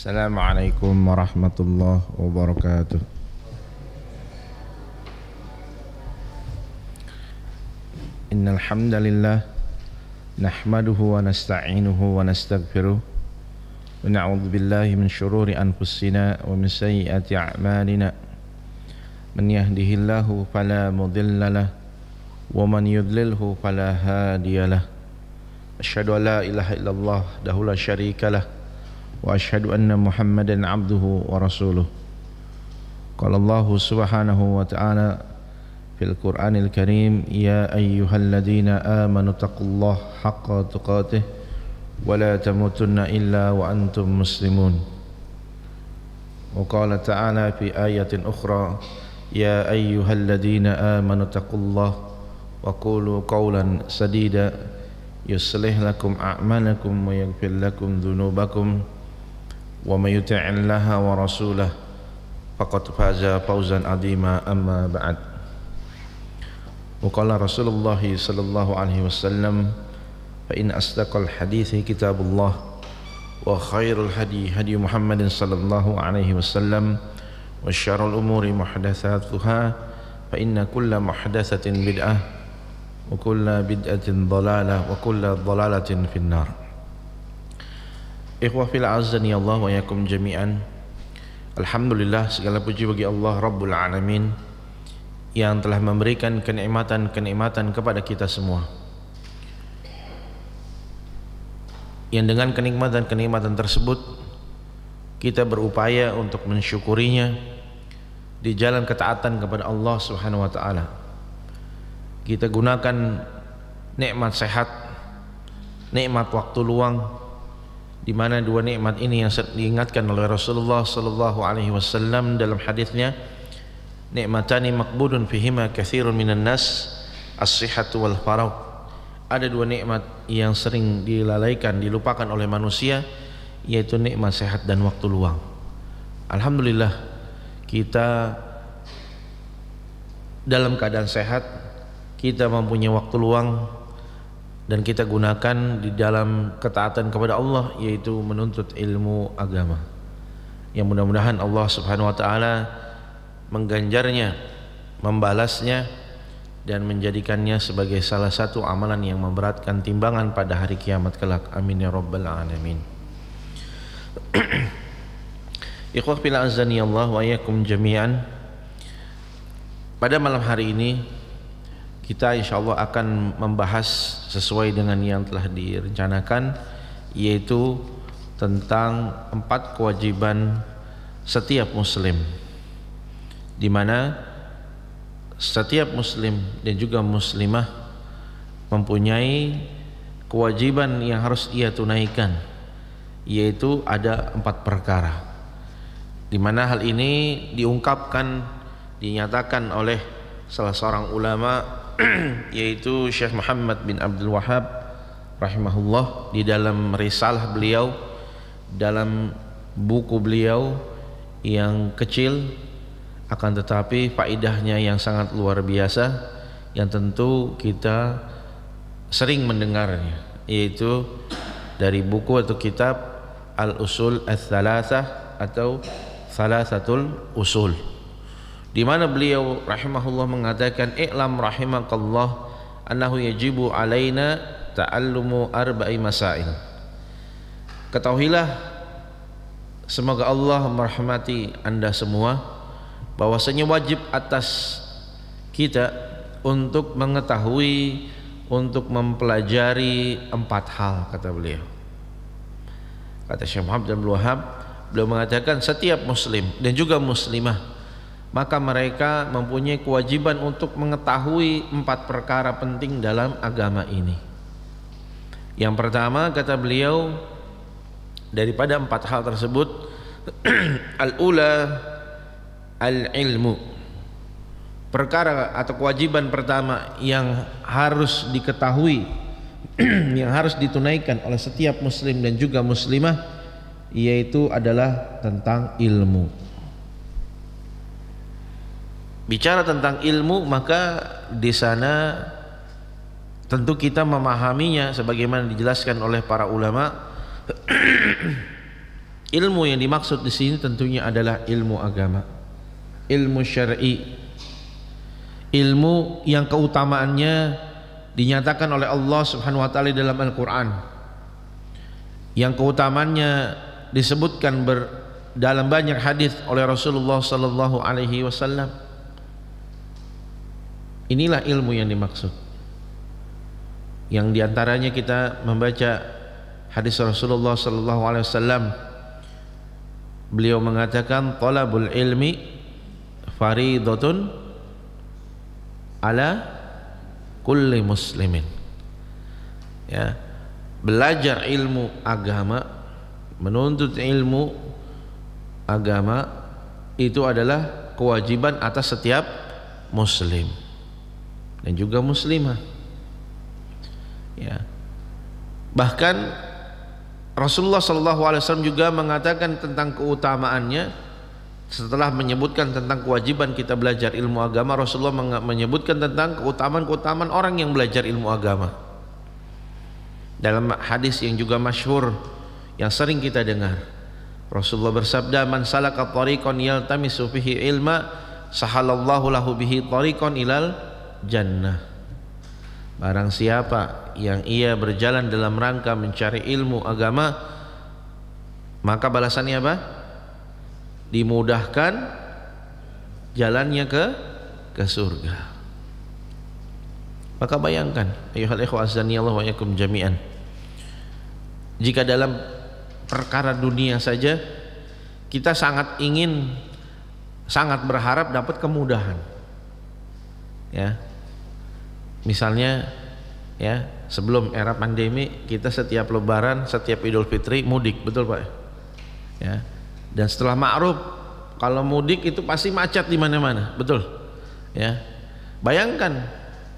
Assalamualaikum warahmatullahi wabarakatuh. Innal hamdalillah nahmaduhu wa nasta'inuhu wa nastaghfiruh wa na'udzu billahi min shururi anfusina wa min sayyiati a'malina. Man yahdihillahu fala mudilla lahu wa man yudlilhu fala hadiyalah. Asyhadu an la ilaha illallah wahdahu la syarika lah wa asyhadu anna Muhammadan abduhu wa rasuluh. Qala Allah subhanahu wa ta'ala fil Qur'anil Karim, ya ayyuhalladzina amanu taqullaha haqqa tuqatih wa la tamutunna illa wa antum muslimun. Wa qala ta'ala fi ayatin ukhra, ya ayyuhalladzina amanu taqullaha wa qulu qawlan sadida yuslih lakum a'malakum wa yaghfir lakum dhunubakum wa may yuti'illaha wa rasulahu faqad faza fawzan 'azima. Amma ba'd. Wa qala Rasulullah sallallahu alaihi wasallam, fa in asdaqal hadithi kitabullah wa khairul hadi hadi Muhammadin sallallahu alaihi wasallam wa syarrul umuri muhdatsatuha fa inna kulla muhdatsatin bid'ah wa kulla bid'atin dhalalah wa kulla dhalalatin finnar. Ikhwah fil azani Allah wa yakum jami'an. Alhamdulillah, segala puji bagi Allah Rabbul Alamin yang telah memberikan kenikmatan-kenikmatan kepada kita semua, yang dengan kenikmatan-kenikmatan tersebut kita berupaya untuk mensyukurinya di jalan ketaatan kepada Allah Subhanahu wa ta'ala. Kita gunakan nikmat sehat, nikmat waktu luang, di mana dua nikmat ini yang diingatkan oleh Rasulullah sallallahu alaihi wasallam dalam hadisnya, nikmatani maqbudun fihima katsirun minan nas, as-sihhatu wal faragh. Ada dua nikmat yang sering dilalaikan, dilupakan oleh manusia, yaitu nikmat sehat dan waktu luang. Alhamdulillah, kita dalam keadaan sehat, kita mempunyai waktu luang dan kita gunakan di dalam ketaatan kepada Allah, yaitu menuntut ilmu agama, yang mudah-mudahan Allah Subhanahu wa ta'ala mengganjarnya, membalasnya, dan menjadikannya sebagai salah satu amalan yang memberatkan timbangan pada hari kiamat kelak. Amin ya rabbal alamin. Ikhwah fil azani Allah wa yakum jami'an. Pada malam hari ini kita insyaallah akan membahas sesuai dengan yang telah direncanakan, yaitu tentang 4 kewajiban setiap muslim, di mana setiap muslim dan juga muslimah mempunyai kewajiban yang harus ia tunaikan, yaitu ada 4 perkara, di mana hal ini diungkapkan, dinyatakan oleh salah seorang ulama yaitu Syekh Muhammad bin Abdul Wahhab rahimahullah di dalam risalah beliau, dalam buku beliau yang kecil akan tetapi faidahnya yang sangat luar biasa, yang tentu kita sering mendengarnya, yaitu dari buku atau kitab Al-Usul Ats-Tsalatsah atau Tsalatsatul Usul, di mana beliau rahimahullah mengatakan, i'lam rahimakallah annahu yajibu alaina ta'allumu arba'i masail. Ketahuilah, semoga Allah merahmati anda semua, bahwasanya wajib atas kita untuk mengetahui, untuk mempelajari 4 hal, kata beliau. Kata Syekh Muhammad bin Abdul Wahhab, beliau mengatakan setiap muslim dan juga muslimah, maka mereka mempunyai kewajiban untuk mengetahui 4 perkara penting dalam agama ini. Yang pertama, kata beliau, daripada 4 hal tersebut, al-ula al-ilmu. Perkara atau kewajiban pertama yang harus diketahui, yang harus ditunaikan oleh setiap muslim dan juga muslimah, yaitu adalah tentang ilmu. Bicara tentang ilmu, maka di sana tentu kita memahaminya sebagaimana dijelaskan oleh para ulama Ilmu yang dimaksud di sini tentunya adalah ilmu agama, ilmu syar'i, ilmu yang keutamaannya dinyatakan oleh Allah Subhanahu wa taala dalam Al-Qur'an, yang keutamaannya disebutkan dalam banyak hadis oleh Rasulullah sallallahu alaihi wasallam. Inilah ilmu yang dimaksud, yang diantaranya kita membaca hadis Rasulullah sallallahu alaihi wasallam. Beliau mengatakan talabul ilmi faridatun ala kulli muslimin. Ya, belajar ilmu agama, menuntut ilmu agama itu adalah kewajiban atas setiap muslim dan juga muslimah. Ya. Bahkan Rasulullah SAW juga mengatakan tentang keutamaannya. Setelah menyebutkan tentang kewajiban kita belajar ilmu agama, Rasulullah menyebutkan tentang keutamaan-keutamaan orang yang belajar ilmu agama. Dalam hadis yang juga masyhur yang sering kita dengar, Rasulullah bersabda, "Man salaka tariqan yaltamisu fihi ilma, sahalallahu lahu bihi tariqan ilal jannah." Barang siapa yang ia berjalan dalam rangka mencari ilmu agama, maka balasannya apa? Dimudahkan jalannya ke surga. Maka bayangkan, ayyuhal ikhwah azani Allah wa yakum jami'an, jika dalam perkara dunia saja kita sangat ingin, sangat berharap dapat kemudahan. Ya. Misalnya ya, sebelum era pandemi kita setiap lebaran, setiap Idul Fitri mudik, betul Pak? Ya. Dan setelah ma'ruf, kalau mudik itu pasti macet di mana-mana, betul? Ya. Bayangkan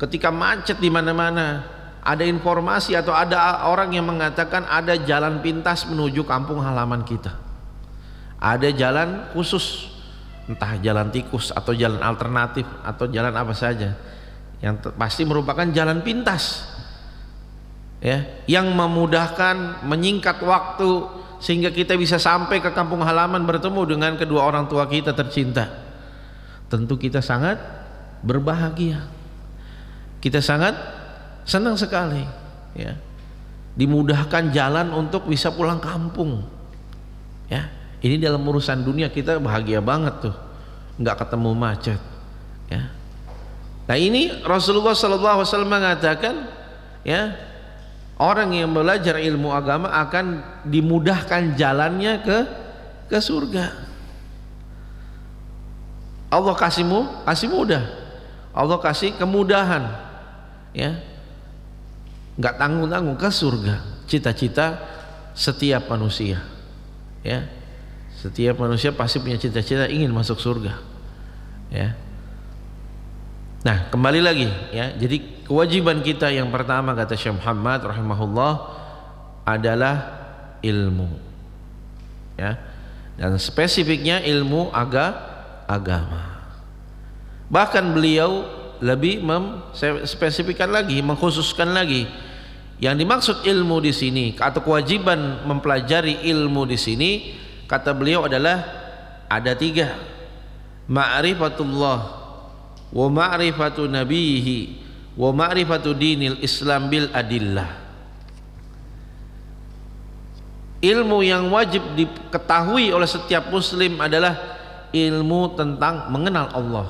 ketika macet di mana-mana, ada informasi atau ada orang yang mengatakan ada jalan pintas menuju kampung halaman kita. Ada jalan khusus, entah jalan tikus atau jalan alternatif atau jalan apa saja, yang pasti merupakan jalan pintas, ya, yang memudahkan, menyingkat waktu sehingga kita bisa sampai ke kampung halaman bertemu dengan kedua orang tua kita tercinta. Tentu kita sangat berbahagia, kita sangat senang sekali, ya, dimudahkan jalan untuk bisa pulang kampung. Ya, ini dalam urusan dunia kita bahagia banget tuh, nggak ketemu macet. Ya. Nah ini Rasulullah SAW mengatakan, ya, orang yang belajar ilmu agama akan dimudahkan jalannya ke surga. Allah kasih mudah, Allah kasih kemudahan, ya, nggak tanggung-tanggung ke surga. Cita-cita setiap manusia, ya, setiap manusia pasti punya cita-cita ingin masuk surga, ya. Nah kembali lagi, ya, jadi kewajiban kita yang pertama kata Syekh Muhammad rahimahullah adalah ilmu, ya, dan spesifiknya ilmu agama. Bahkan beliau lebih spesifikkan lagi, mengkhususkan lagi, yang dimaksud ilmu di sini atau kewajiban mempelajari ilmu di sini kata beliau adalah ada 3: ma'rifatullah wa ma'rifatu nabihi wa ma'rifatu dinil Islam bil adillah. Ilmu yang wajib diketahui oleh setiap muslim adalah ilmu tentang mengenal Allah,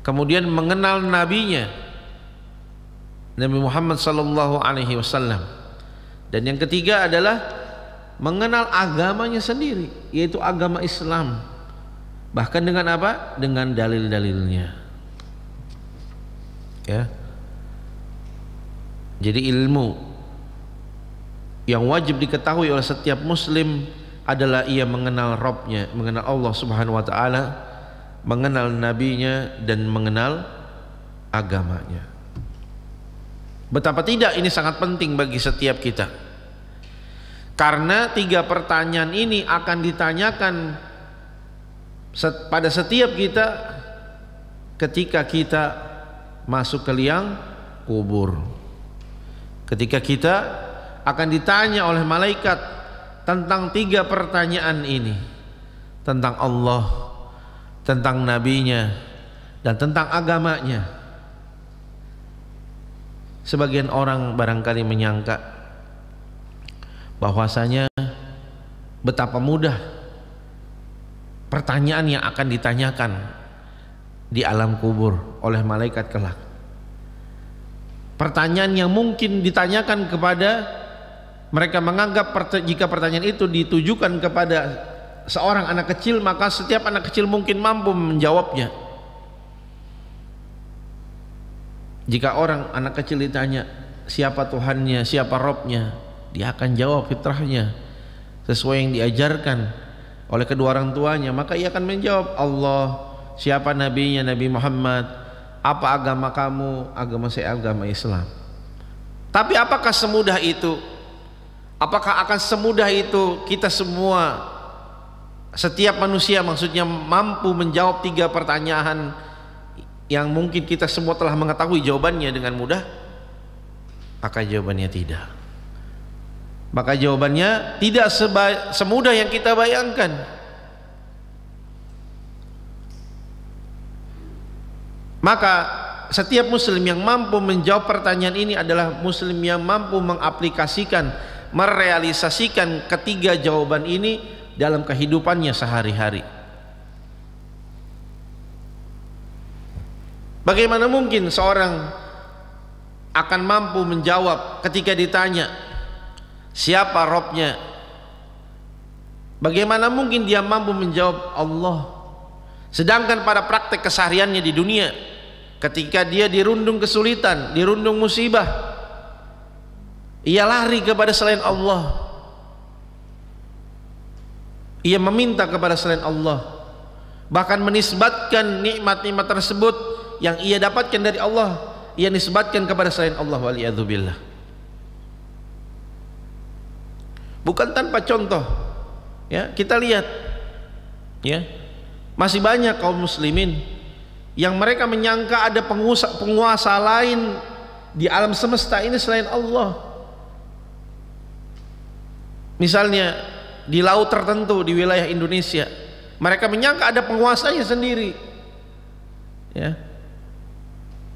kemudian mengenal nabinya Nabi Muhammad sallallahu alaihi wasallam, dan yang ketiga adalah mengenal agamanya sendiri, yaitu agama Islam. Bahkan dengan apa? Dengan dalil-dalilnya. Ya. Jadi ilmu yang wajib diketahui oleh setiap muslim adalah ia mengenal Rabbnya, mengenal Allah Subhanahu wa taala, mengenal nabinya, dan mengenal agamanya. Betapa tidak ini sangat penting bagi setiap kita, karena 3 pertanyaan ini akan ditanyakan pada setiap kita ketika kita masuk ke liang kubur, ketika kita akan ditanya oleh malaikat tentang 3 pertanyaan ini, tentang Allah, tentang nabinya, dan tentang agamanya. Sebagian orang barangkali menyangka bahwasanya betapa mudah pertanyaan yang akan ditanyakan di alam kubur oleh malaikat kelak. Pertanyaan yang mungkin ditanyakan kepada mereka, menganggap jika pertanyaan itu ditujukan kepada seorang anak kecil, maka setiap anak kecil mungkin mampu menjawabnya. Jika anak kecil ditanya siapa Tuhannya, siapa Robnya, dia akan jawab fitrahnya sesuai yang diajarkan oleh kedua orang tuanya. Maka ia akan menjawab Allah. Siapa nabinya? Nabi Muhammad. Apa agama kamu? Agama saya agama Islam. Tapi apakah semudah itu? Apakah akan semudah itu kita semua, setiap manusia maksudnya, mampu menjawab 3 pertanyaan yang mungkin kita semua telah mengetahui jawabannya dengan mudah? Maka jawabannya tidak. Maka jawabannya tidak semudah yang kita bayangkan. Maka setiap muslim yang mampu menjawab pertanyaan ini adalah muslim yang mampu mengaplikasikan, merealisasikan 3 jawaban ini dalam kehidupannya sehari-hari. Bagaimana mungkin seorang akan mampu menjawab ketika ditanya siapa Robnya? Bagaimana mungkin dia mampu menjawab Allah? Sedangkan pada praktek kesehariannya di dunia, ketika dia dirundung kesulitan, dirundung musibah, ia lari kepada selain Allah, ia meminta kepada selain Allah, bahkan menisbatkan nikmat-nikmat tersebut yang ia dapatkan dari Allah, ia nisbatkan kepada selain Allah, waliyadzubillah. Bukan tanpa contoh, ya, kita lihat, ya, masih banyak kaum muslimin yang mereka menyangka ada penguasa lain di alam semesta ini selain Allah. Misalnya di laut tertentu di wilayah Indonesia, mereka menyangka ada penguasanya sendiri, ya,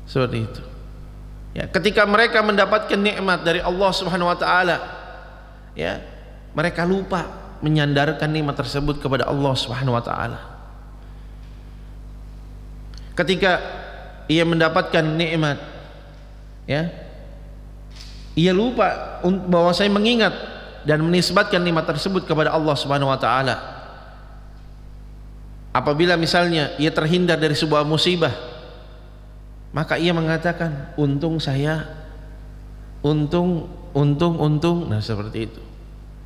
seperti itu. Ya, ketika mereka mendapatkan nikmat dari Allah Subhanahu wa taala, ya, mereka lupa menyandarkan nikmat tersebut kepada Allah Subhanahu wa taala. Ketika ia mendapatkan nikmat, ya, ia lupa bahwa saya mengingat dan menisbatkan nikmat tersebut kepada Allah Subhanahu wa taala. Apabila misalnya ia terhindar dari sebuah musibah, maka ia mengatakan untung saya, untung. Nah, seperti itu.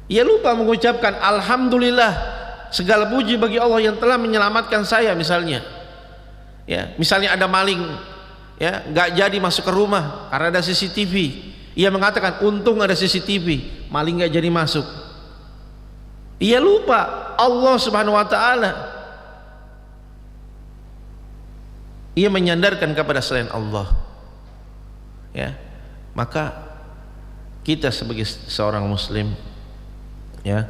Ia lupa mengucapkan alhamdulillah, segala puji bagi Allah yang telah menyelamatkan saya misalnya. Ya, misalnya ada maling, ya, nggak jadi masuk ke rumah karena ada CCTV. Ia mengatakan untung ada CCTV, maling nggak jadi masuk. Ia lupa Allah Subhanahu wa taala. Ia menyandarkan kepada selain Allah. Ya, maka kita sebagai seorang muslim, ya,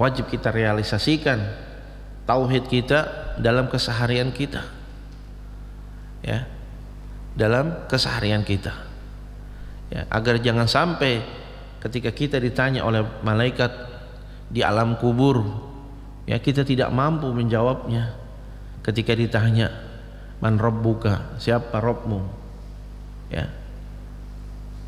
wajib kita realisasikan tauhid kita dalam keseharian kita, ya, dalam keseharian kita, ya, agar jangan sampai ketika kita ditanya oleh malaikat di alam kubur, ya, kita tidak mampu menjawabnya. Ketika ditanya man rabbuka, siapa Rabbmu, ya,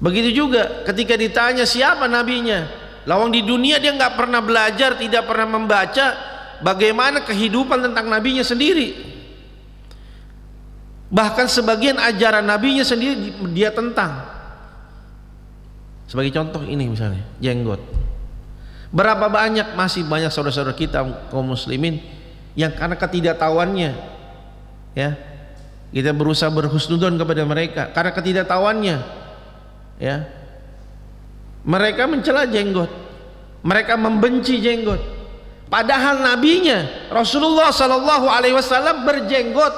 begitu juga ketika ditanya siapa nabinya. Lawang di dunia dia nggak pernah belajar, tidak pernah membaca bagaimana kehidupan tentang nabinya sendiri. Bahkan sebagian ajaran nabinya sendiri dia tentang. Sebagai contoh ini misalnya jenggot. Berapa banyak, masih banyak saudara-saudara kita kaum muslimin yang karena ketidaktahuannya, ya, kita berusaha berhusnudzon kepada mereka karena ketidaktahuannya, ya, mereka mencela jenggot, mereka membenci jenggot, padahal nabinya Rasulullah Sallallahu Alaihi Wasallam berjenggot.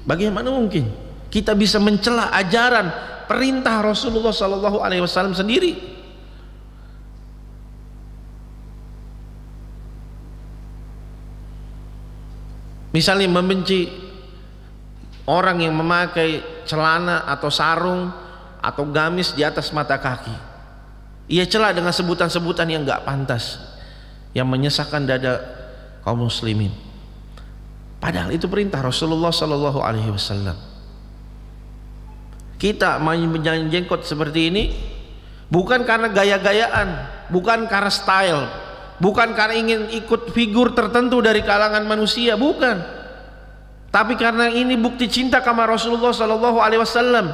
Bagaimana mungkin kita bisa mencela ajaran perintah Rasulullah sallallahu alaihi wasallam sendiri. Misalnya membenci orang yang memakai celana atau sarung atau gamis di atas mata kaki. Ia cela dengan sebutan-sebutan yang enggak pantas, yang menyesakkan dada kaum muslimin. Padahal itu perintah Rasulullah sallallahu alaihi wasallam. Kita menjenggot seperti ini bukan karena gaya-gayaan, bukan karena style, bukan karena ingin ikut figur tertentu dari kalangan manusia, bukan. Tapi karena ini bukti cinta kepada Rasulullah sallallahu alaihi wasallam.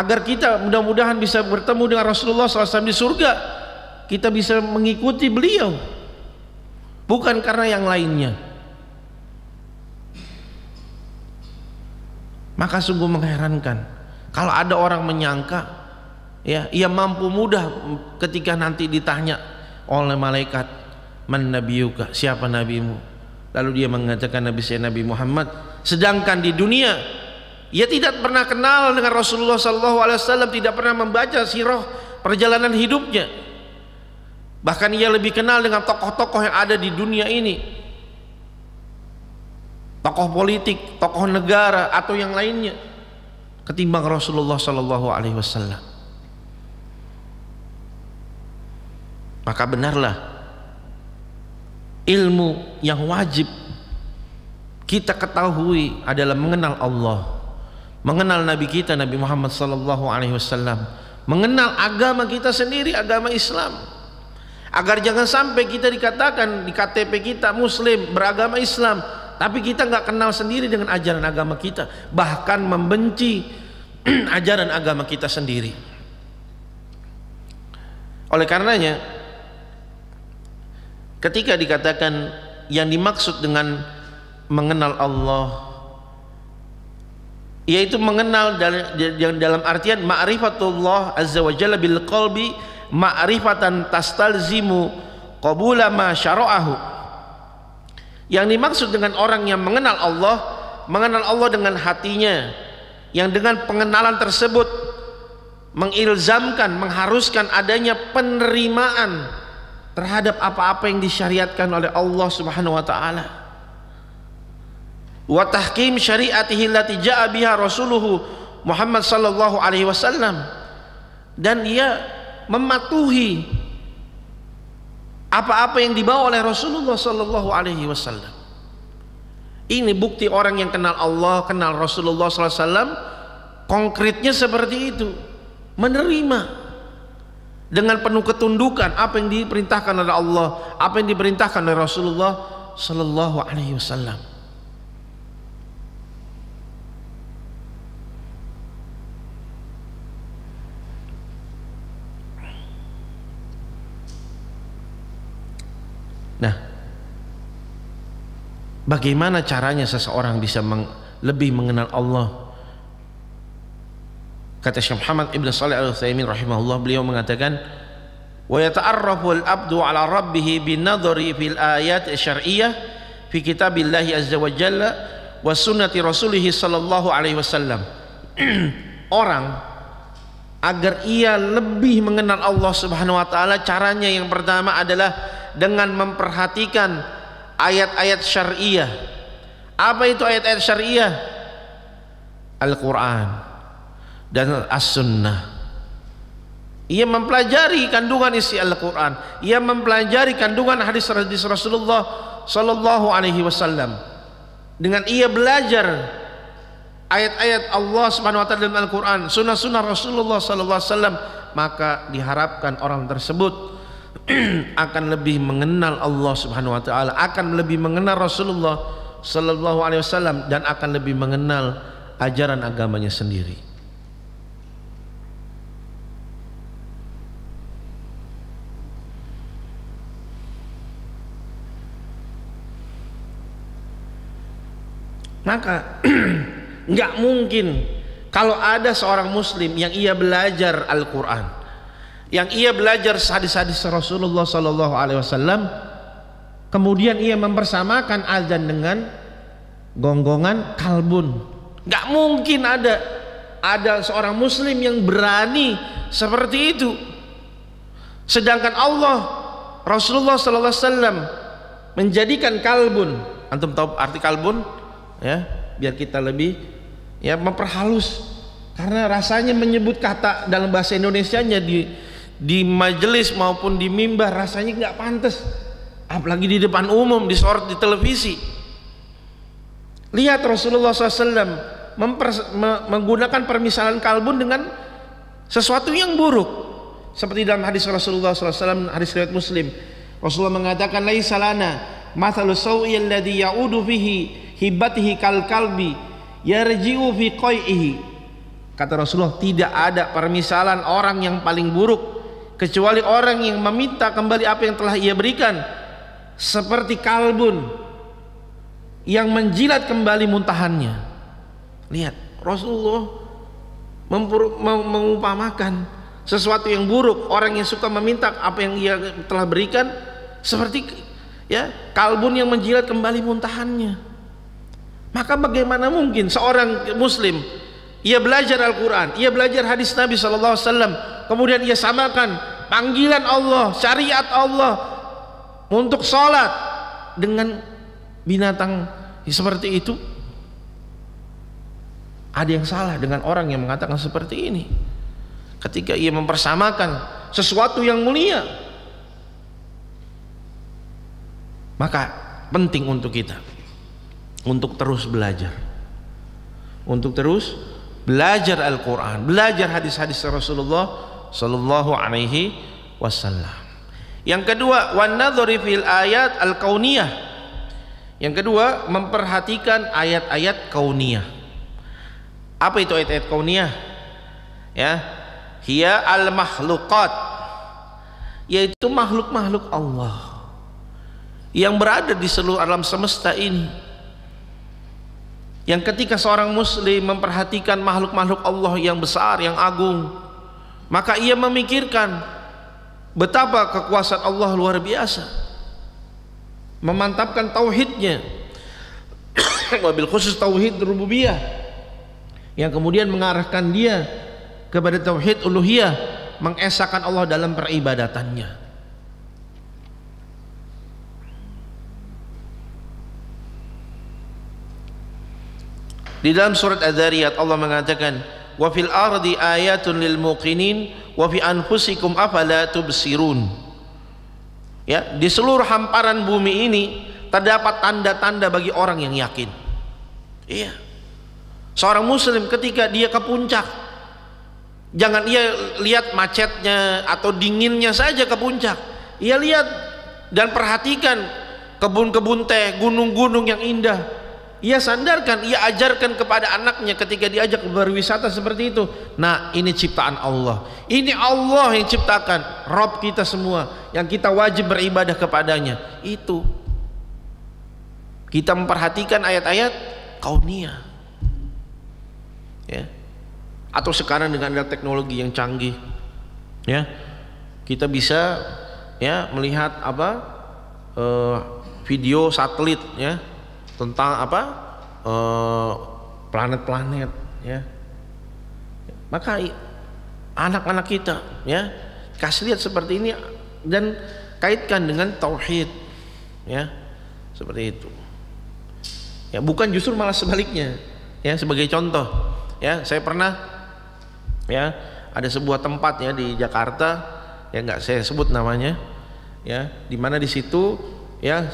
Agar kita mudah-mudahan bisa bertemu dengan Rasulullah SAW di surga, kita bisa mengikuti beliau, bukan karena yang lainnya. Maka sungguh mengherankan kalau ada orang menyangka ya ia mampu mudah ketika nanti ditanya oleh malaikat, man nabiyuka, siapa nabimu, lalu dia mengatakan nabi saya Nabi Muhammad, sedangkan di dunia ia tidak pernah kenal dengan Rasulullah SAW, tidak pernah membaca sirah perjalanan hidupnya. Bahkan ia lebih kenal dengan tokoh-tokoh yang ada di dunia ini, tokoh politik, tokoh negara atau yang lainnya, ketimbang Rasulullah SAW. Maka benarlah ilmu yang wajib kita ketahui adalah mengenal Allah, mengenal Nabi kita Nabi Muhammad sallallahu alaihi wasallam, mengenal agama kita sendiri, agama Islam, agar jangan sampai kita dikatakan di KTP kita muslim, beragama Islam, tapi kita nggak kenal sendiri dengan ajaran agama kita, bahkan membenci ajaran agama kita sendiri. Oleh karenanya ketika dikatakan yang dimaksud dengan mengenal Allah, yaitu mengenal dalam artian ma'rifatullah azza wa jalla bil qalbi ma'rifatan tastalzimu qabula ma syara'ahu. Yang dimaksud dengan orang yang mengenal Allah dengan hatinya, yang dengan pengenalan tersebut mengilzamkan, mengharuskan adanya penerimaan terhadap apa-apa yang disyariatkan oleh Allah Subhanahu wa taala, wa tahkim syariatihi allati jaa biha rasuluhu Muhammad sallallahu alaihi wasallam, dan dia mematuhi apa-apa yang dibawa oleh Rasulullah sallallahu alaihi wasallam. Ini bukti orang yang kenal Allah, kenal Rasulullah sallallahu alaihi wasallam, konkretnya seperti itu, menerima dengan penuh ketundukan apa yang diperintahkan oleh Allah, apa yang diperintahkan oleh Rasulullah sallallahu alaihi wasallam. Nah, bagaimana caranya seseorang bisa lebih mengenal Allah? Kata Syekh Muhammad Ibn Shalih Al-Utsaimin rahimahullah, beliau mengatakan, wa yata'arrafu al-'abdu 'ala rabbih bin-nadhari fil ayat asy-syar'iyyah fi kitabillah azza wa jalla wa sunnati rasulih sallallahu alaihi wasallam. Orang agar ia lebih mengenal Allah Subhanahu wa taala, caranya yang pertama adalah dengan memperhatikan ayat-ayat syariah. Apa itu ayat-ayat syariah? Al-Quran dan As-Sunnah. Ia mempelajari kandungan isi Al-Quran, ia mempelajari kandungan hadis-hadis Rasulullah sallallahu alaihi wasallam. Dengan ia belajar ayat-ayat Allah Subhanahu wa taala dalam Al-Quran, sunnah-sunnah Rasulullah sallallahu alaihi wasallam, maka diharapkan orang tersebut akan lebih mengenal Allah Subhanahu wa taala, akan lebih mengenal Rasulullah sallallahu alaihi wasallam, dan akan lebih mengenal ajaran agamanya sendiri. Maka nggak mungkin kalau ada seorang muslim yang ia belajar Al-Quran, yang ia belajar hadis-hadis Rasulullah sallallahu alaihi wasallam, kemudian ia mempersamakan azan dengan gonggongan kalbun. Nggak mungkin ada. ada seorang muslim yang berani seperti itu. Sedangkan Allah, Rasulullah sallallahu alaihi wasallam menjadikan kalbun. Antum tahu arti kalbun? Ya, biar kita lebih ya memperhalus. Karena rasanya menyebut kata dalam bahasa Indonesianya di majelis maupun di mimbar rasanya nggak pantas. Apalagi di depan umum, disorot di televisi. Lihat Rasulullah SAW menggunakan permisalan kalbun dengan sesuatu yang buruk. Seperti dalam hadis Rasulullah SAW, hadis riwayat Muslim, Rasulullah mengatakan, laisa lana mathalu sawi alladhi ya'udu fihi hibatihi kal kalbi yarji'u fi qai'ihi. Kata Rasulullah, tidak ada permisalan orang yang paling buruk kecuali orang yang meminta kembali apa yang telah ia berikan, seperti kalbun yang menjilat kembali muntahannya. Lihat, Rasulullah mengumpamakan sesuatu yang buruk, orang yang suka meminta apa yang ia telah berikan, seperti ya kalbun yang menjilat kembali muntahannya. Maka bagaimana mungkin seorang muslim ia belajar Al-Quran, ia belajar hadis Nabi SAW, kemudian ia samakan panggilan Allah, syariat Allah untuk sholat dengan binatang seperti itu? Ada yang salah dengan orang yang mengatakan seperti ini ketika ia mempersamakan sesuatu yang mulia. Maka penting untuk kita untuk terus belajar, untuk terus belajar Al-Quran, belajar hadis-hadis Rasulullah Sallallahu Alaihi Wasallam. Yang kedua, wan nadhari fil ayat al-kauniyah. Yang kedua, memperhatikan ayat-ayat kauniyah. Apa itu ayat-ayat kauniyah? Ya, hiya al-makhluqat, yaitu makhluk-makhluk Allah yang berada di seluruh alam semesta ini. Yang ketika seorang muslim memperhatikan makhluk-makhluk Allah yang besar, yang agung, maka ia memikirkan betapa kekuasaan Allah luar biasa, memantapkan tauhidnya, wabil khusus tauhid rububiyah, yang kemudian mengarahkan dia kepada tauhid uluhiyah, mengesahkan Allah dalam peribadatannya. Di dalam surat Az-Zariyat Allah mengatakan, wa fil ardi ayatun lil muqinin wa fi anfusikum afala tubsirun. Ya, di seluruh hamparan bumi ini terdapat tanda-tanda bagi orang yang yakin. Iya. Seorang muslim ketika dia ke puncak, jangan ia lihat macetnya atau dinginnya saja ke puncak. Ia lihat dan perhatikan kebun-kebun teh, gunung-gunung yang indah. Ia sandarkan, ia ajarkan kepada anaknya ketika diajak berwisata seperti itu. Nah, ini ciptaan Allah. Ini Allah yang ciptakan, Rabb kita semua, yang kita wajib beribadah kepadanya. Itu kita memperhatikan ayat-ayat kauniyah. Ya. Atau sekarang dengan teknologi yang canggih, ya, kita bisa ya melihat apa video satelit, ya, tentang apa planet-planet, ya. Maka anak-anak kita ya kasih lihat seperti ini dan kaitkan dengan tauhid, ya, seperti itu. Ya, bukan justru malah sebaliknya. Ya, sebagai contoh, ya, saya pernah ya ada sebuah tempat ya di Jakarta, ya nggak saya sebut namanya, ya, di mana di situ ya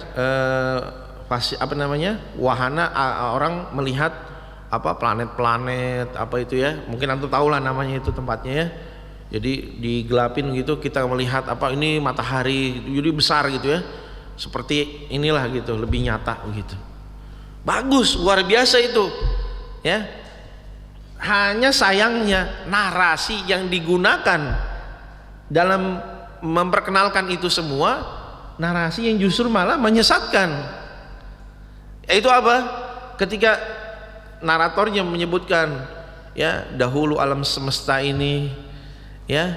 pasti apa namanya wahana orang melihat apa planet-planet apa itu, ya, mungkin antum tahu lah namanya itu tempatnya, ya. Jadi digelapin gitu, kita melihat apa ini matahari jadi besar gitu, ya, seperti inilah gitu, lebih nyata gitu. Bagus, luar biasa itu, ya. Hanya sayangnya narasi yang digunakan dalam memperkenalkan itu semua narasi yang justru malah menyesatkan. Itu apa? Ketika naratornya menyebutkan, ya, dahulu alam semesta ini, ya,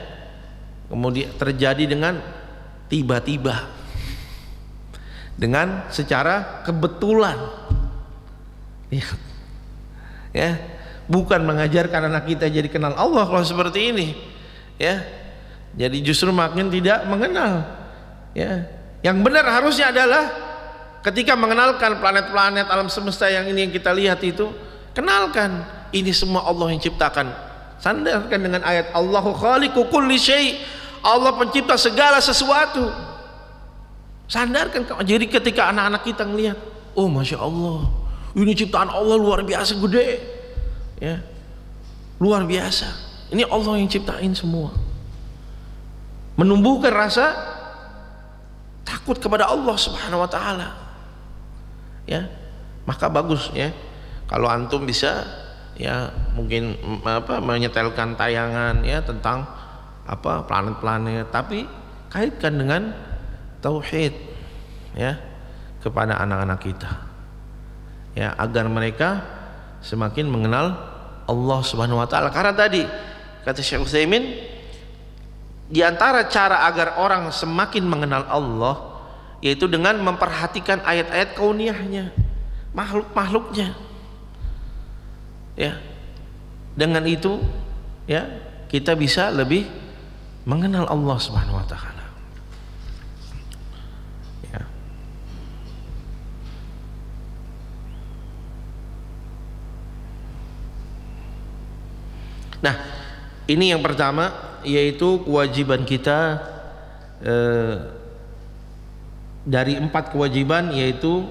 kemudian terjadi dengan tiba-tiba, dengan secara kebetulan, ya, bukan mengajarkan anak kita jadi kenal Allah kalau seperti ini, ya. Jadi justru makin tidak mengenal, ya. Yang benar harusnya adalah ketika mengenalkan planet-planet alam semesta yang ini yang kita lihat itu, kenalkan ini semua Allah yang ciptakan. Sandarkan dengan ayat Allahu khaliqu kulli syai', Allah pencipta segala sesuatu. Sandarkan. Jadi ketika anak-anak kita ngelihat, oh masya Allah, ini ciptaan Allah luar biasa gede, ya, luar biasa. Ini Allah yang ciptain semua. Menumbuhkan rasa takut kepada Allah Subhanahu wa taala. Ya. Maka bagus, ya. Kalau antum bisa, ya, mungkin menyetelkan tayangan, ya, tentang planet-planet, tapi kaitkan dengan tauhid, ya, kepada anak-anak kita, ya, agar mereka semakin mengenal Allah Subhanahu wa taala. Karena tadi kata Syekh Utsaimin, di antara cara agar orang semakin mengenal Allah yaitu dengan memperhatikan ayat-ayat kauniyahnya, makhluk-makhluknya, ya. Dengan itu, ya, kita bisa lebih mengenal Allah Subhanahu wa taala. Ya. Nah, ini yang pertama, yaitu kewajiban kita dari 4 kewajiban, yaitu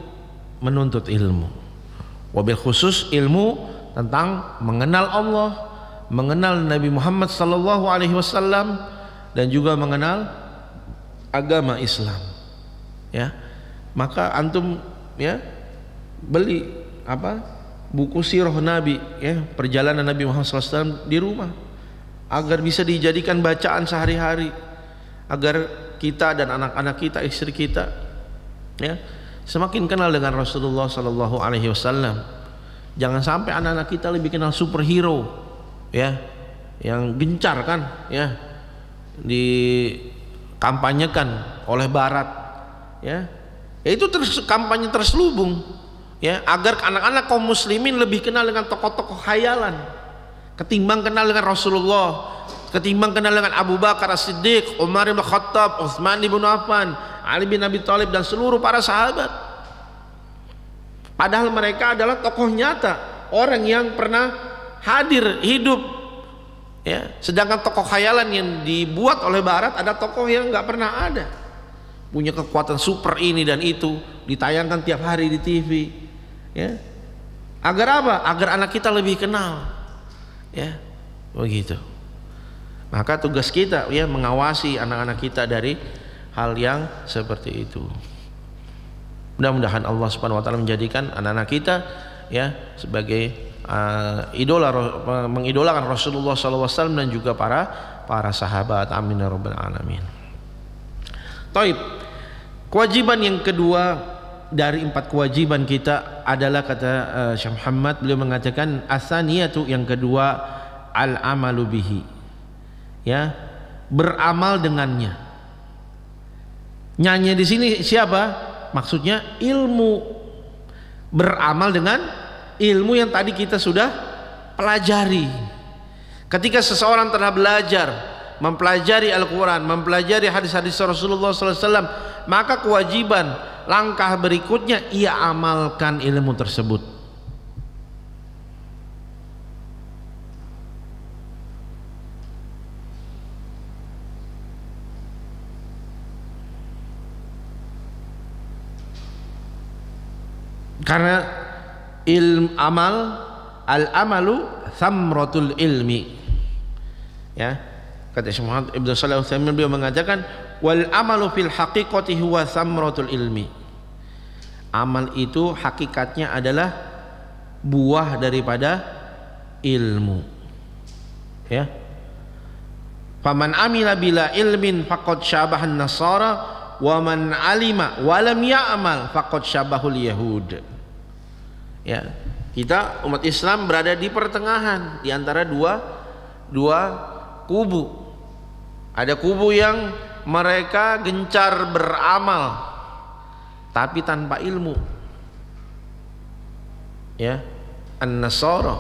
menuntut ilmu. Wabil khusus ilmu tentang mengenal Allah, mengenal Nabi Muhammad sallallahu alaihi wasallam, dan juga mengenal agama Islam, ya. Maka antum, ya, beli buku sirah Nabi, ya, perjalanan Nabi Muhammad sallallahu alaihi wasallam di rumah, agar bisa dijadikan bacaan sehari-hari, agar kita dan anak-anak kita, istri kita, ya, semakin kenal dengan Rasulullah sallallahu alaihi wasallam. Jangan sampai anak-anak kita lebih kenal superhero, ya, yang gencar kan, ya, dikampanyekan oleh Barat, ya. Itu kampanye terselubung, ya, agar anak-anak kaum muslimin lebih kenal dengan tokoh-tokoh khayalan ketimbang kenal dengan Rasulullah, ketimbang kenal dengan Abu Bakar As-Siddiq, Umar bin Khattab, Utsman bin Affan, Ali bin Abi Thalib, dan seluruh para sahabat. Padahal mereka adalah tokoh nyata, orang yang pernah hadir, hidup, ya. Sedangkan tokoh khayalan yang dibuat oleh Barat ada tokoh yang nggak pernah ada, punya kekuatan super ini dan itu, ditayangkan tiap hari di TV, ya. Agar apa? Agar anak kita lebih kenal, ya, begitu. Maka tugas kita, ya, mengawasi anak-anak kita dari hal yang seperti itu. Mudah-mudahan Allah Subhanahu wa taala menjadikan anak-anak kita, ya, sebagai idola, mengidolakan Rasulullah sallallahu alaihi wasallam dan juga para sahabat. Amin ya rabbal alamin. Taib. Kewajiban yang kedua dari 4 kewajiban kita adalah, kata Syekh Muhammad, beliau mengatakan asaniyatu, yang kedua, al-amalu bihi, ya, beramal dengannya. Nyanyi di sini siapa? Maksudnya ilmu, beramal dengan ilmu yang tadi kita sudah pelajari. Ketika seseorang telah belajar, mempelajari Al-Quran, mempelajari hadis-hadis Rasulullah SAW, maka kewajiban langkah berikutnya ia amalkan ilmu tersebut. Karena al-amalu thamratul ilmi, ya. Kata Syekh Muhammad Ibnu Shalih Al-Utsaimin, beliau mengatakan wal amalu fil haqiqati huwa thamratul ilmi. Amal itu hakikatnya adalah buah daripada ilmu, ya. Faman amila bila ilmin faqad syabahan nasara wa man alima wa lam ya'mal faqad syabahul yahud. Ya, kita umat Islam berada di pertengahan di antara dua kubu. Ada kubu yang mereka gencar beramal tapi tanpa ilmu, ya, an-nasara.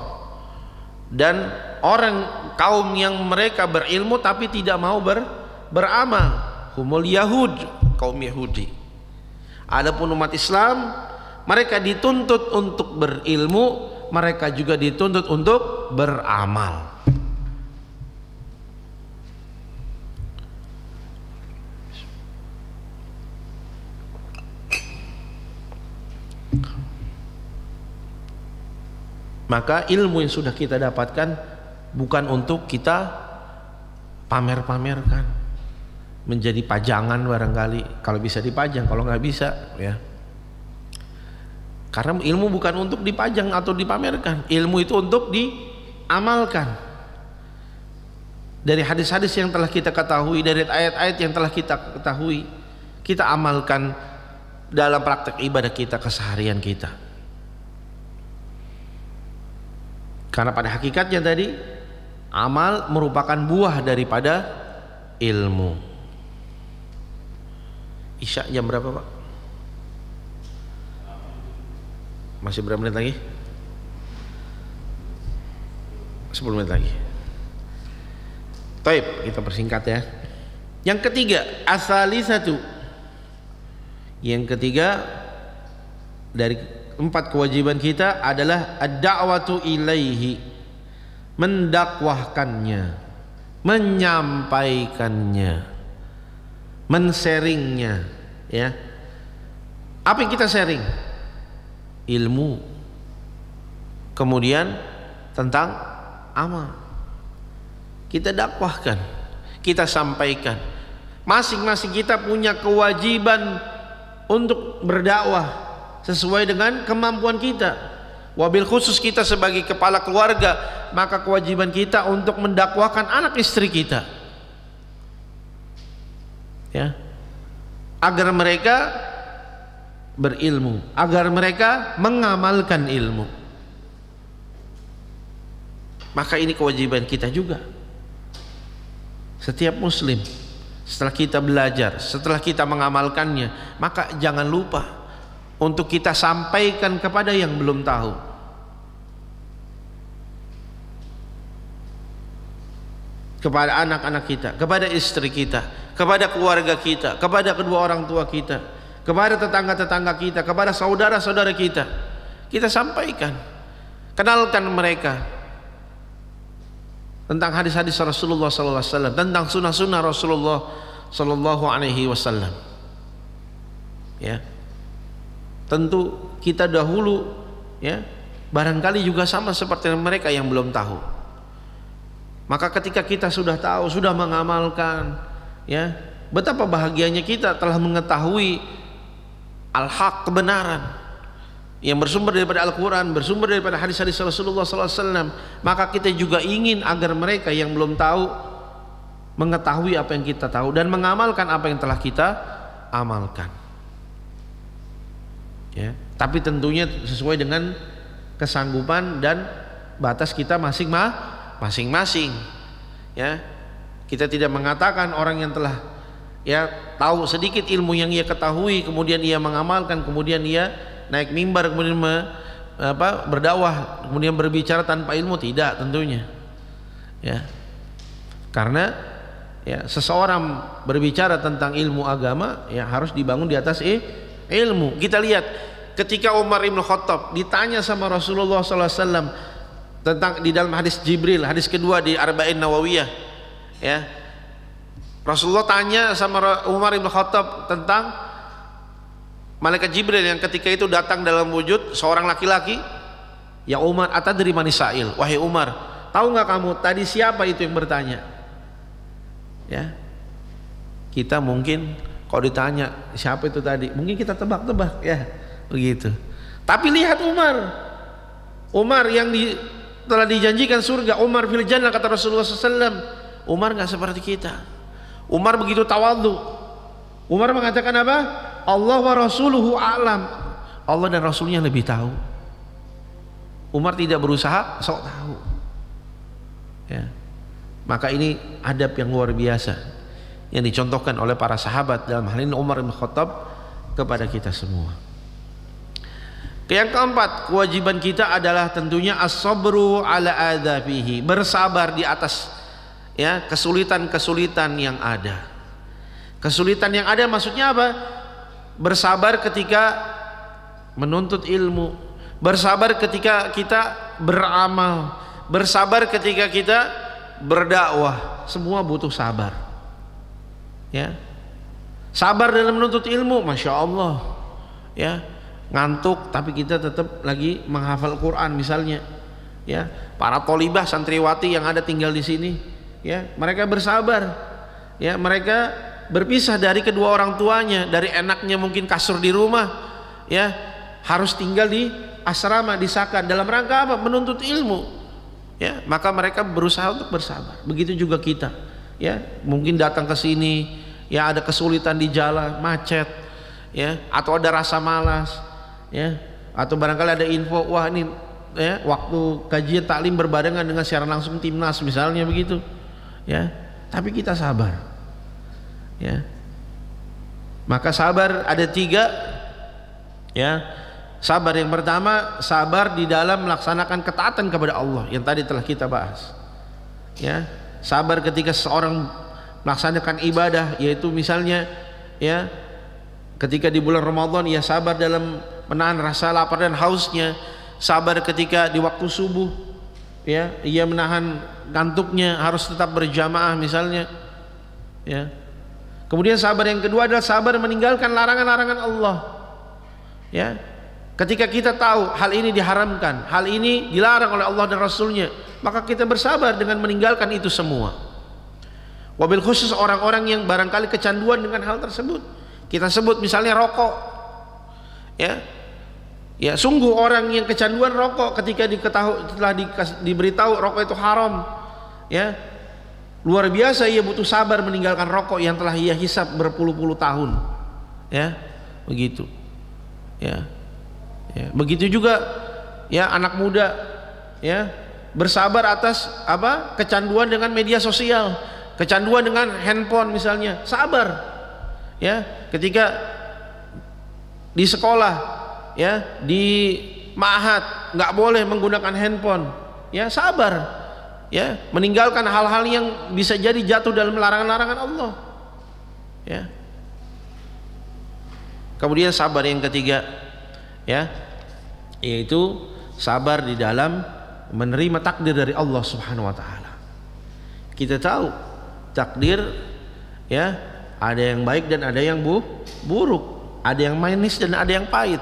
dan orang kaum yang mereka berilmu tapi tidak mau beramal, humul Yahud, kaum Yahudi. Adapun umat Islam, mereka dituntut untuk berilmu, mereka juga dituntut untuk beramal. Maka ilmu yang sudah kita dapatkan bukan untuk kita pamer-pamerkan, menjadi pajangan barangkali, kalau bisa dipajang, kalau nggak bisa ya. Karena ilmu bukan untuk dipajang atau dipamerkan, ilmu itu untuk diamalkan. Dari hadis-hadis yang telah kita ketahui, dari ayat-ayat yang telah kita ketahui, kita amalkan dalam praktek ibadah kita, keseharian kita. Karena pada hakikatnya tadi, amal merupakan buah daripada ilmu. Isya jam berapa Pak? Masih berapa menit lagi? 10 menit lagi. Taib, kita persingkat ya. Yang ketiga, asalisatu. Yang ketiga dari 4 kewajiban kita adalah ad-da'watu ilaihi, mendakwahkannya, menyampaikannya, men-sharingnya ya. Apa yang kita sharing? Ilmu, kemudian tentang amal. Kita dakwahkan, kita sampaikan. Masing-masing kita punya kewajiban untuk berdakwah sesuai dengan kemampuan kita. Wabil khusus kita sebagai kepala keluarga, maka kewajiban kita untuk mendakwahkan anak istri kita ya, agar mereka berilmu, agar mereka mengamalkan ilmu. Maka ini kewajiban kita juga. Setiap muslim, setelah kita belajar, setelah kita mengamalkannya, maka jangan lupa untuk kita sampaikan kepada yang belum tahu. Kepada anak-anak kita, kepada istri kita, kepada keluarga kita, kepada kedua orang tua kita, kepada tetangga-tetangga kita, kepada saudara-saudara kita. Kita sampaikan, kenalkan mereka tentang hadis-hadis Rasulullah SAW, tentang sunnah-sunnah Rasulullah SAW. Ya, tentu kita dahulu ya, barangkali juga sama seperti mereka yang belum tahu. Maka ketika kita sudah tahu, sudah mengamalkan ya, betapa bahagianya kita telah mengetahui al-haq, kebenaran yang bersumber daripada Al-Quran, bersumber daripada hadis-hadis Rasulullah SAW. Maka kita juga ingin agar mereka yang belum tahu mengetahui apa yang kita tahu dan mengamalkan apa yang telah kita amalkan ya. Tapi tentunya sesuai dengan kesanggupan dan batas kita masing-masing ya. Kita tidak mengatakan orang yang telah ya tahu sedikit ilmu yang ia ketahui, kemudian ia mengamalkan, kemudian ia naik mimbar, kemudian berdakwah, kemudian berbicara tanpa ilmu, tidak tentunya ya. Karena ya, seseorang berbicara tentang ilmu agama ya harus dibangun di atas ilmu. Kita lihat ketika Umar ibn Khattab ditanya sama Rasulullah SAW tentang, di dalam hadis Jibril, hadis kedua di Arba'in Nawawiyah ya, Rasulullah tanya sama Umar ibn Khattab tentang malaikat Jibril yang ketika itu datang dalam wujud seorang laki-laki. Ya Umar, atadri man sa'il, wahai Umar, tahu nggak kamu tadi siapa itu yang bertanya ya. Kita mungkin kalau ditanya siapa itu tadi, mungkin kita tebak-tebak ya begitu. Tapi lihat Umar yang telah dijanjikan surga, Umar fil jannah kata Rasulullah SAW. Umar nggak seperti kita. Umar begitu tawadhu. Umar mengatakan apa? Allah wa rasuluhu a'lam. Allah dan Rasulnya lebih tahu. Umar tidak berusaha sok tahu ya. Maka ini adab yang luar biasa yang dicontohkan oleh para sahabat, dalam hal ini Umar bin Khattab, kepada kita semua. Yang keempat, kewajiban kita adalah tentunya as-sabru ala adzabihi, bersabar di atas ya kesulitan-kesulitan yang ada. Kesulitan yang ada maksudnya apa? Bersabar ketika menuntut ilmu, bersabar ketika kita beramal, bersabar ketika kita berdakwah, semua butuh sabar. Ya. Sabar dalam menuntut ilmu, Masya Allah. Ya. Ngantuk tapi kita tetap lagi menghafal Quran misalnya, ya. Para tholibah santriwati yang ada tinggal di sini, ya, mereka bersabar, ya, mereka berpisah dari kedua orang tuanya, dari enaknya mungkin kasur di rumah, ya, harus tinggal di asrama, di sakan, dalam rangka apa? Menuntut ilmu, ya. Maka mereka berusaha untuk bersabar. Begitu juga kita, ya, mungkin datang ke sini, ya, ada kesulitan di jalan, macet, ya, atau ada rasa malas, ya, atau barangkali ada info, wah ini ya waktu kajian taklim berbarengan dengan siaran langsung timnas misalnya begitu, ya, tapi kita sabar, ya. Maka sabar ada 3, ya. Sabar yang pertama, sabar di dalam melaksanakan ketaatan kepada Allah yang tadi telah kita bahas, ya. Sabar ketika seorang melaksanakan ibadah, yaitu misalnya, ya, ketika di bulan Ramadan, ia sabar dalam menahan rasa lapar dan hausnya, sabar ketika di waktu subuh, ya, ia menahan ngantuknya, harus tetap berjamaah misalnya, ya. Kemudian sabar yang kedua adalah sabar meninggalkan larangan-larangan Allah, ya. Ketika kita tahu hal ini diharamkan, hal ini dilarang oleh Allah dan Rasulnya, maka kita bersabar dengan meninggalkan itu semua. Wabil khusus orang-orang yang barangkali kecanduan dengan hal tersebut, kita sebut misalnya rokok, ya, ya, sungguh orang yang kecanduan rokok ketika telah diberitahu rokok itu haram, ya, luar biasa ia butuh sabar meninggalkan rokok yang telah ia hisap berpuluh-puluh tahun, ya, begitu, ya, ya. Begitu juga, ya, anak muda, ya, bersabar atas apa? Kecanduan dengan media sosial, kecanduan dengan handphone misalnya, sabar, ya, ketika di sekolah, ya, di ma'had nggak boleh menggunakan handphone, ya, sabar, ya, meninggalkan hal-hal yang bisa jadi jatuh dalam larangan-larangan Allah, ya. Kemudian sabar yang ketiga, ya, yaitu sabar di dalam menerima takdir dari Allah Subhanahu wa taala. Kita tahu takdir, ya, ada yang baik dan ada yang buruk, ada yang manis dan ada yang pahit,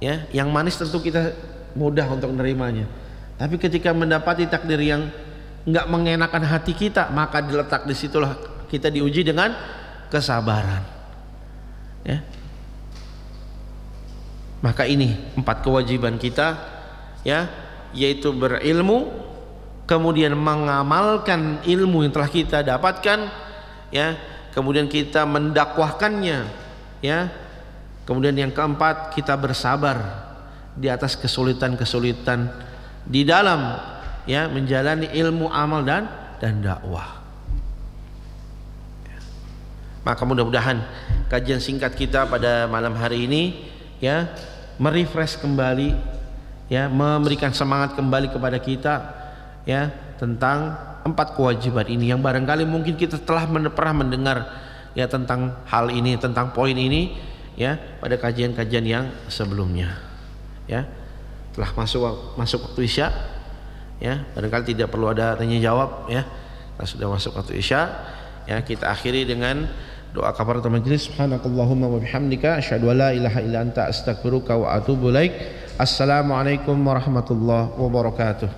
ya. Yang manis tentu kita mudah untuk menerimanya, tapi ketika mendapati takdir yang enggak mengenakan hati kita, maka diletak di situlah kita diuji dengan kesabaran, ya. Maka ini 4 kewajiban kita, ya, yaitu berilmu, kemudian mengamalkan ilmu yang telah kita dapatkan, ya, kemudian kita mendakwahkannya, ya. Kemudian yang keempat, kita bersabar di atas kesulitan-kesulitan di dalam, ya, menjalani ilmu, amal dan dakwah. Maka mudah-mudahan kajian singkat kita pada malam hari ini, ya, merefresh kembali, ya, memberikan semangat kembali kepada kita, ya, tentang 4 kewajiban ini yang barangkali mungkin kita telah pernah mendengar, ya, tentang hal ini, tentang poin ini, ya, pada kajian-kajian yang sebelumnya, ya. Telah masuk waktu Isya, ya, barangkali tidak perlu ada tanya jawab, ya, kita sudah masuk waktu Isya, ya. Kita akhiri dengan doa kafaratul majelis. Subhanakallahumma wa bihamdika asyhadu an la ilaha illa anta astaghfiruka wa atubu ilaik. Assalamualaikum warahmatullahi wabarakatuh.